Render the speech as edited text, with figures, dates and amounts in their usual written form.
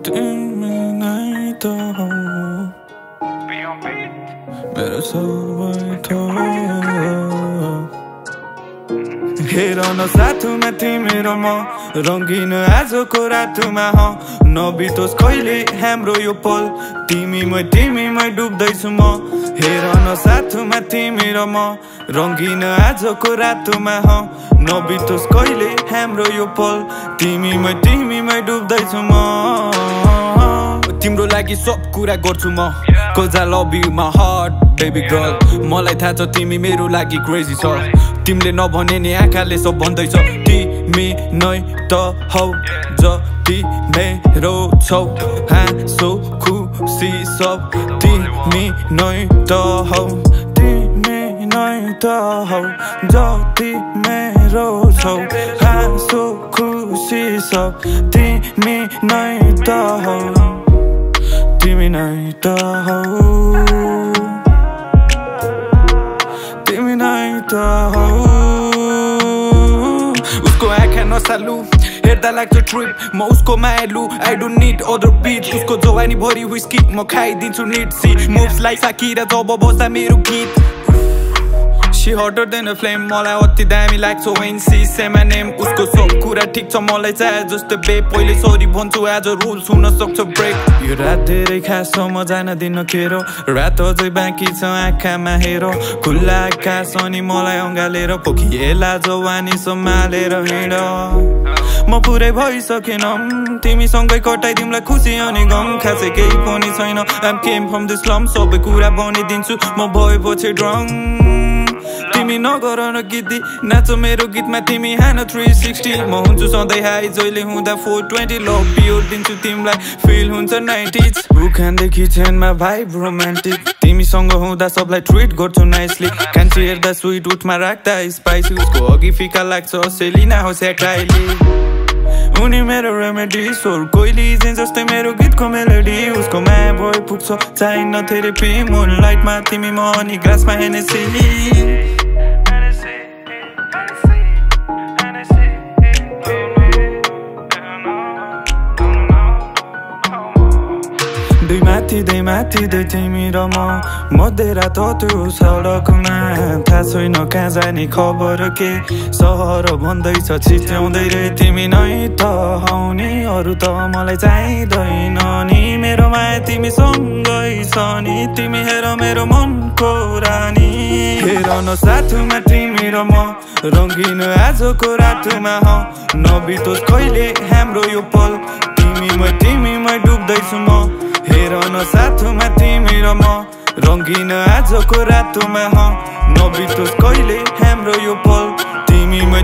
तिमी नै त हो मेरो सबै थोक हेर न साथमा तिमी र म रंगीन आजको रातमा नबितोस् कहिले हाम्रो यो पल तिमीमै डुब्दैछु म हेर न साथमा तिमी र म रंगीन आजको रातमा नबितोस् कहिले हाम्रो यो पल तिमीमै डुब्दैछु म तिम्रो लागि सब कुरा गर्छु म Cause I love you my heart baby girl मलाई थाहा छ तिमी मेरो लागि crazy छ तिमीले नभने नि आँखाले सब भन्दैछ तिमी नै त हौ जति मेरो छौ हाँसो खुसी सब तिमी नै त हौ तिमी नै त हौ जति मेरो छौ हाँसो खुसी सब तिमी नै त हौ तिमी नै त हौ तिमी नै त हौ उसको आँखा नसालु हेर्दा लाग्छ ट्रिप म उसको मायालु I don't need other beats उसको जवानी भरि whiskey म खाइदिन्छु neat she moves like Shakira जब बस्दा मेरो गीत She hotter than a flame मलाई अति दामी लाग्छ when she say my name उसको सब कुरा ठीक छ मलाई चाहे जस्तो बे पहिले सरी भन्छु आज रुल्स हुन सक्छ ब्रेक यो रात धेरै खास छ म जान दिन खेरो रात अझै बाँकी छ आँखामा हेर खुल्ला आकाश अनि मलाई अँगालेर पोखिएला जवानी सम्हालेर हिँड म पुरै भइसकेन तिमीसँगै कटाइदिउँला खुसी अनि गम खासै केही पनि छैन I came from the slum सबै कुरा भनिदिन्छु म भएपछि ड्रङ तिमी नगर न गीती नाच मेरो गीतमा तिमी हान 360 म हुन्छु सधैँ हाई जहिले हुँदा 420 लभ प्योर दिन्छु तिमीलाई फिल हुन्छ 90s उखानदेखि किचनमा भाइब रोमान्टिक तिमीसँग हुँदा सबलाई ट्रिट गर्छु नाइसली कान्छी हेर्दा स्विट उठमा राख्दा स्पाइसी उसको अघि फिका लाग्छ सेलिना हो स्याटाइली उनी मेरो रेमेडी स्वर कोइली जस्तै मेरो गीतको मेलोडी उसको माया भए पुग्छ चाहिन्न थेरेपी मुनलाइटमा तिमी म अनि ग्रासमा हेनेसी दुई माथि दुई तिमी र म मध्यरात त्यो सडकमा थाहा छैन कहाँ जाने खबर के सहर भन्दैछ छिट्याउँदै रे तिमी नै त हौ नि अरू त मलाई चाहिँदैन नि मेरो माया तिमी सँगै छ नि तिमी हेर मेरो मनको रानी हेर न साथमा तिमी र म रंगीन आजको रातमा नबितोस् कहिले हाम्रो यो पल तिमीमै डुब्दैछु म हेर न साथमा तिमी र म रंगीन आजको रातमा नबितोस् कहिले हाम्रो यो पल तिमीमै